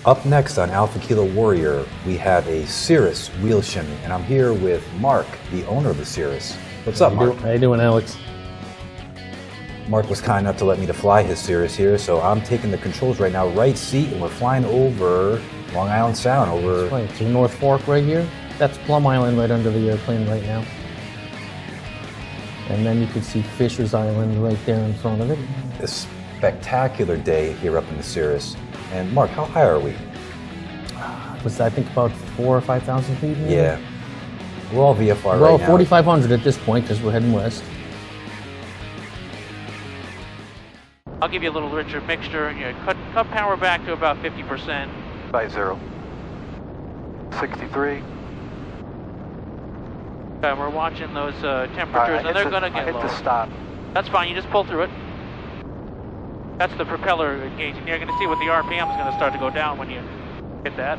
Up next on Alpha Kilo Warrior, we have a Cirrus wheel shimmy, and I'm here with Mark, the owner of the Cirrus. What's up, Mark? How you doing, Alex? Mark was kind enough to let me to fly his Cirrus here, so I'm taking the controls right now, right seat, and we're flying over Long Island Sound, over... That's right, to North Fork right here. That's Plum Island right under the airplane right now. And then you can see Fisher's Island right there in front of it. A spectacular day here up in the Cirrus. And Mark, how high are we? Was I think about 4,000 or 5,000 feet? Maybe? Yeah. We're all VFR right now. Well, 4,500 at this point because we're heading west. I'll give you a little richer mixture, and you cut power back to about 50%. By 0. 63. We're watching those temperatures, and they're going to get low. I hit the stop. That's fine, you just pull through it. That's the propeller engaging. You're going to see what the RPM is going to start to go down when you hit that.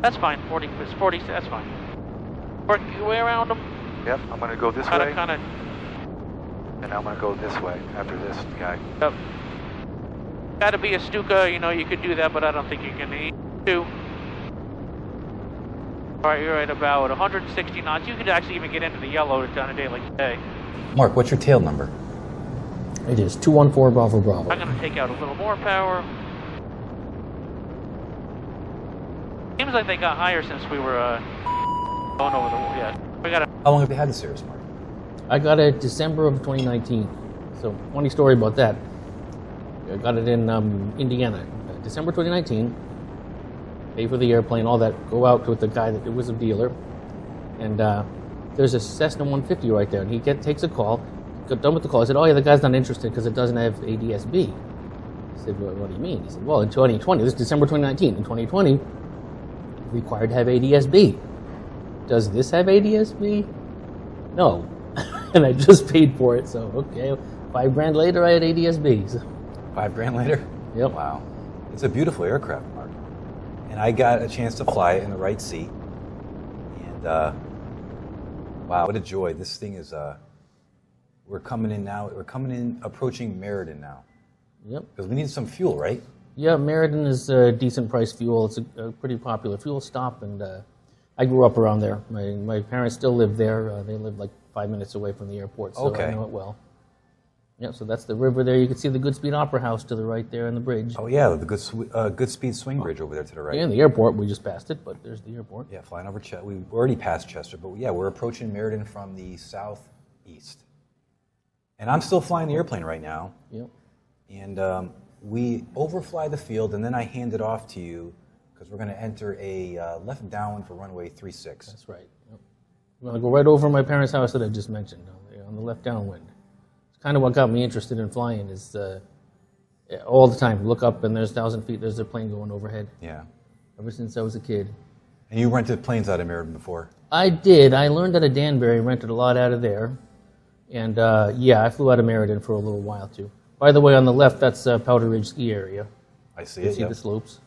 That's fine, 40, that's fine. Work your way around them. Yep, I'm going to go this way. And I'm going to go this way after this guy. Yep. Got to be a Stuka, you know, you could do that, but I don't think you can need to. Alright, you're at about 160 knots. You could actually even get into the yellow on a day like today. Mark, what's your tail number? It is 214 Bravo Bravo. I'm going to take out a little more power. Seems like they got higher since we were going over the wall. Yeah, we got. How long have you had the Cirrus, Mark? I got it December of 2019. So, funny story about that. I got it in Indiana, December 2019. Pay for the airplane, all that. Go out with the guy that was a dealer, and there's a Cessna 150 right there, and he takes a call. Got done with the call. I said, "Oh yeah, the guy's not interested because it doesn't have ADS-B." I said, "What do you mean?" He said, "Well, in 2020, this is December 2019. In 2020, required to have ADS-B. Does this have ADS-B? No." And I just paid for it. So okay, $5,000 later, I had ADS-B. So. $5,000 later? Yep. Wow. It's a beautiful aircraft, Mark. And I got a chance to fly it in the right seat. And wow, what a joy. This thing is, we're coming in now. We're coming in, approaching Meriden now. Yep. Because we need some fuel, right? Yeah, Meriden is a decent price fuel. It's a pretty popular fuel stop, and I grew up around there. My parents still live there. They live like 5 minutes away from the airport, so okay. I know it well. Yeah, so that's the river there. You can see the Goodspeed Opera House to the right there and the bridge. Oh yeah, the Goodspeed Swing Bridge over there to the right. Yeah, and the airport. We just passed it, but there's the airport. Yeah, flying over Chester. We already passed Chester, but yeah, we're approaching Meriden from the southeast. And I'm still flying the airplane right now. Yep. And we overfly the field, and then I hand it off to you because we're going to enter a left downwind for runway 36. That's right. Yep. We're going to go right over my parents' house that I just mentioned on the left downwind. It's kind of what got me interested in flying is all the time, look up and there's 1,000 feet, there's a plane going overhead. Yeah. Ever since I was a kid. And you rented planes out of Meriden before? I did. I learned out of Danbury, rented a lot out of there. And yeah, I flew out of Meriden for a little while too. By the way, on the left, that's Powder Ridge ski area. I see you it. See the slopes.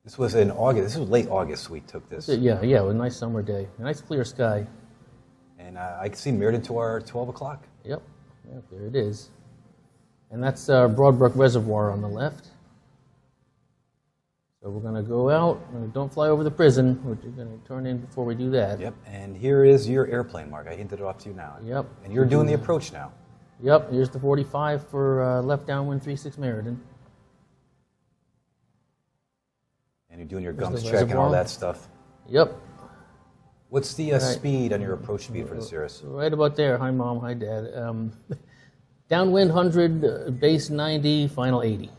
This was in August. This was late August we took this. Yeah, it was a nice summer day. A nice clear sky. And I can see Meriden to our 12 o'clock. Yep, there it is. And that's Broadbrook Reservoir on the left. So we're going to go out. Don't fly over the prison. We're going to turn in before we do that. Yep, and here is your airplane, Mark. I hinted it off to you now. Yep. And you're doing the approach now. Yep, here's the 45 for left downwind 36 Meriden. And you're doing your gums check and all that stuff. Yep. What's the speed on your approach speed for the Cirrus? Right about there. Hi, Mom. Hi, Dad. Downwind 100, base 90, final 80.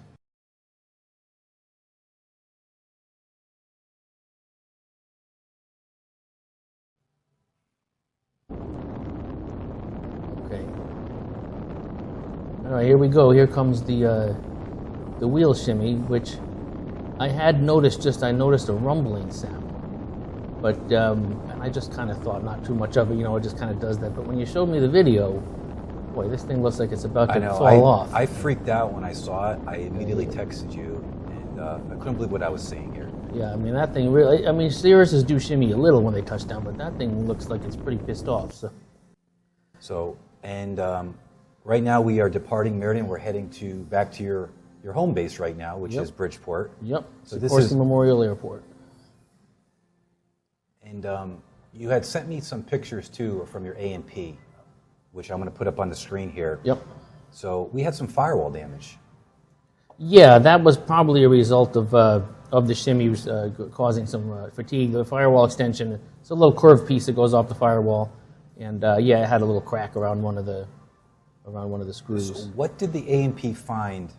Okay. All right, here we go. Here comes the wheel shimmy, which I had noticed. I noticed a rumbling sound. But I just kind of thought not too much of it, you know, it just kind of does that. But when you showed me the video, boy, this thing looks like it's about to fall off. I freaked out when I saw it. I immediately texted you, and I couldn't believe what I was seeing here. Yeah, I mean, that thing really, I mean, Cirruses do shimmy a little when they touch down, but that thing looks like it's pretty pissed off. So and right now we are departing Meriden. We're heading back to your your home base right now, which Yep. is Bridgeport. Yep. So this Sikorsky is, Memorial Airport. and you had sent me some pictures too from your A&P, which I'm going to put up on the screen here. Yep. So we had some firewall damage. Yeah, that was probably a result of the Shimmy causing some fatigue. The firewall extension, it's a little curved piece that goes off the firewall, and yeah, it had a little crack around one of the screws. So what did the A&P find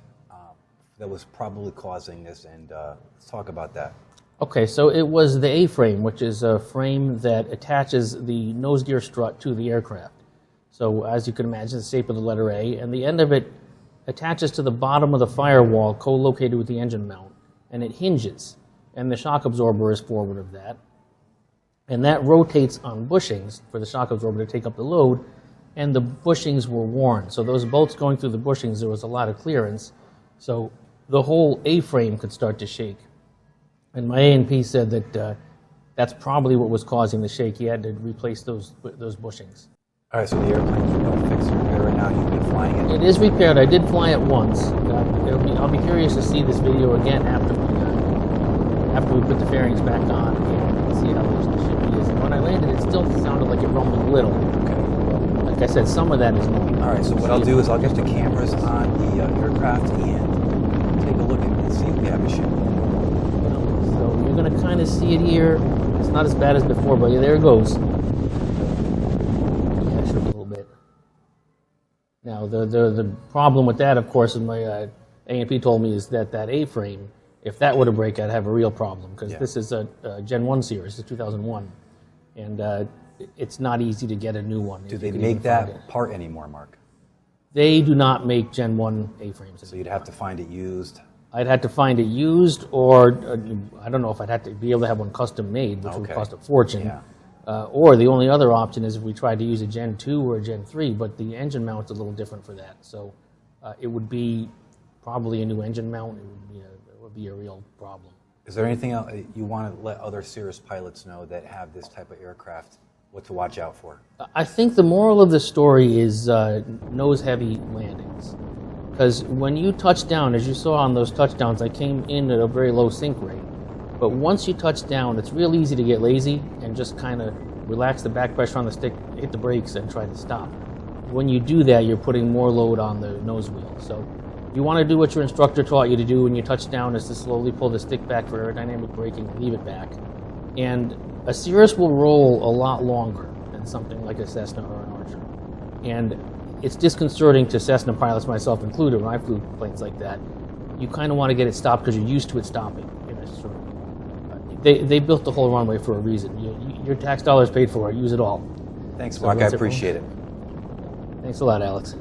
that was probably causing this? And let's talk about that. Okay, so it was the A-frame, which is a frame that attaches the nose gear strut to the aircraft. So as you can imagine, the shape of the letter A, and the end of it attaches to the bottom of the firewall, co-located with the engine mount, and it hinges, and the shock absorber is forward of that. And that rotates on bushings for the shock absorber to take up the load, and the bushings were worn. So those bolts going through the bushings, there was a lot of clearance, so the whole A-frame could start to shake. And my A&P said that that's probably what was causing the shake. He had to replace those bushings. All right, so the airplane's all fixed and repaired right now. You've been flying it. It is repaired. I did fly it once. I'll be curious to see this video again after we put the fairings back on and see how the Shimmy is. And when I landed, it still sounded like it rumbled a little. Okay. Like I said, some of that is normal. All right, so what I'll do is I'll get the cameras on the aircraft and take a look and see if we have a Shimmy. So you're going to kind of see it here. It's not as bad as before, but yeah, there it goes. Yeah, shook a little bit. Now, the problem with that, of course, is my A&P told me is that A-frame, if that were to break, I'd have a real problem, because this is a Gen-1 Cirrus, it's 2001, and it's not easy to get a new one. Do they make that part anymore, Mark? They do not make Gen-1 A-frames. So you'd have to find it used. I'd have to find it used, or I don't know if I'd have to be able to have one custom made, which would cost a fortune. Yeah. Or the only other option is if we tried to use a Gen 2 or a Gen 3, but the engine mount's a little different for that. So it would be probably a new engine mount. It would be a real problem. Is there anything else you want to let other Cirrus pilots know that have this type of aircraft, what to watch out for? I think the moral of the story is nose-heavy landings. Because when you touch down, as you saw on those touchdowns, I came in at a very low sink rate. But once you touch down, it's real easy to get lazy and just kind of relax the back pressure on the stick, hit the brakes, and try to stop. When you do that, you're putting more load on the nose wheel. So you want to do what your instructor taught you to do when you touch down, is to slowly pull the stick back for aerodynamic braking and leave it back. And a Cirrus will roll a lot longer than something like a Cessna or an Archer. And it's disconcerting to Cessna pilots, myself included, when I flew planes like that. You kind of want to get it stopped because you're used to it stopping. They built the whole runway for a reason. Your tax dollars paid for it. Use it all. Thanks, Mark. I appreciate it. Thanks a lot, Alex.